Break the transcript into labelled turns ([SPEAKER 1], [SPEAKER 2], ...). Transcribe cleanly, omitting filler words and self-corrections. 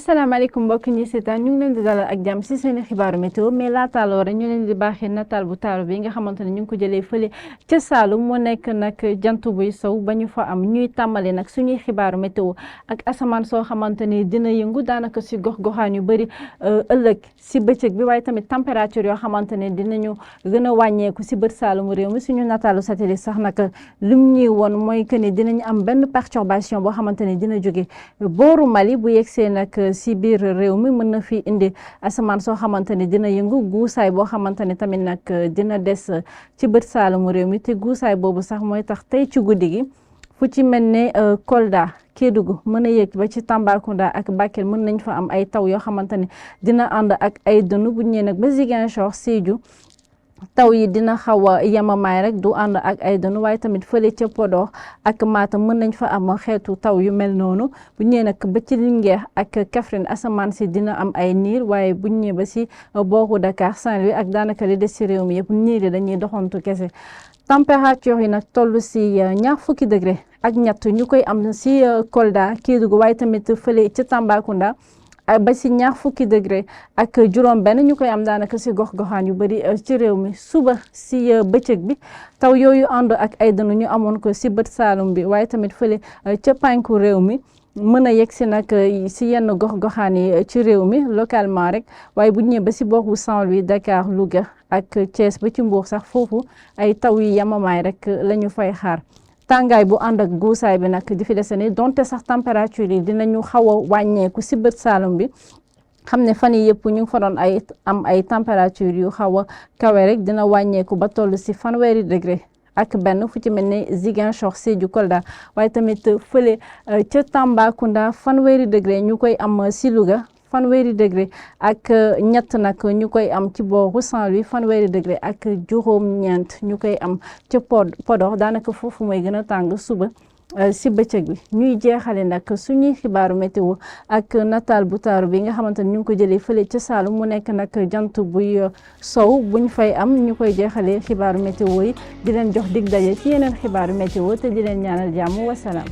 [SPEAKER 1] asalaamaaleykum mbokk ñi seetaan ñu ngi leen di dalal ak jàmm si seen xibaaru météo mais laata loore ñu leen di baaxee nataal bu taaru bi nga xamante ne ñu ngi ko jëlee fële ca Saalum mu nekk nag jant buy sow ba ñu fa am ñuy tàmbali nag suñuy xibaaru météo ak asamaan soo xamante ni dina yëngu daanaka si gox-goxaan yu bëri ëllëg si bëccëg bi waaye tamit température yoo xamante ne dinañu gën a wàññeeku si bët Saalum réew mi suñu nataalu satellite sax nag lim ñuy woon mooy que ni dinañ am benn perturbation boo xamante ne dina jóge booru Mali bu yegsee nag si biir réew mi mën na fi indi asamaan soo xamante ne dina yëngu guusaay boo xamante ne tamit nag dina des ci bët Saalum réew mi te guusaay boobu sax mooy tax tey ci guddi gi fu ci mel ne Kolda Kédougou mën a yëg ba ci Tambacounda ak Bakel mën nañ fa am ay taw yoo xamante ne dina ànd ak ay dënnu bu ñëwee nag ba Ziguinchor Sédhiou taw yi dina xaw a yemamaay rek du ànd ak ay dënnu waaye tamit fële ca Podor ak Matam mën nañ fa am xeetu taw yu mel noonu bu ñëwee nag ba ci Linguère ak Kaffrine asamaan si dina am ay niir waaye bu ñëwee ba si booru Dakar Saint-Louis ak daanaka li des si réew mi yëpp niir yi dañuy doxantu kese. température yi nag toll si ñaar fukki degré ak ñett ñu koy am si Kolda Kédougou waaye tamit fële ca Tambacounda ba si ñaar fukki degré ak juróom benn ñu koy am daanaka si gox-goxaan yu bëri ci réew mi suba si bëccëg bi taw yooyu ànd ak ay dënnu ñu amoon ko si bët Saalum bi waaye tamit fële ca penku réew mi mën a yegg si nag si yenn gox-goxaan yi ci réew mi localement rek waaye bu ñëwee ba si booru Saint-Louis Dakar Louga ak Thiès ba ci Mbour sax foofu ay taw yi yamamaay rek la ñu fay xaar tàngaay bu ànd ak guusaay bi nag di fi dese ni donte sax température yi dinañu xaw a wàññeeku si bët Saalum bi xam ne fan yi yëpp ñu ngi fa doon am ay température yu xaw a kawe rek dina wàññeeku ba toll si fanweeri degré ak benn fu ci mel ne Ziguinchor Sédhiou Kolda waaye tamit fële ca Tambacounda fanweeri degré ñu koy am si Louga fanweeri degré ak ñett nag ñu koy am ci booru Saint-Louis fanweeri degré ak juróom-ñeent ñu koy am ca Podor daanaka foofu mooy gën a tàng suba si bëccëg bi ñuy jeexale nag suñuy xibaaru météo ak nataal bu taaru bi nga xamante ne ñu ngi ko jëlee fële ca Saalum mu nekk nag jant buy sow buñ fay am ñu koy jeexalee xibaaru météo yi di leen jox dig daje ci yeneen xibaaru météo te di leen ñaanal jàmm wasalaam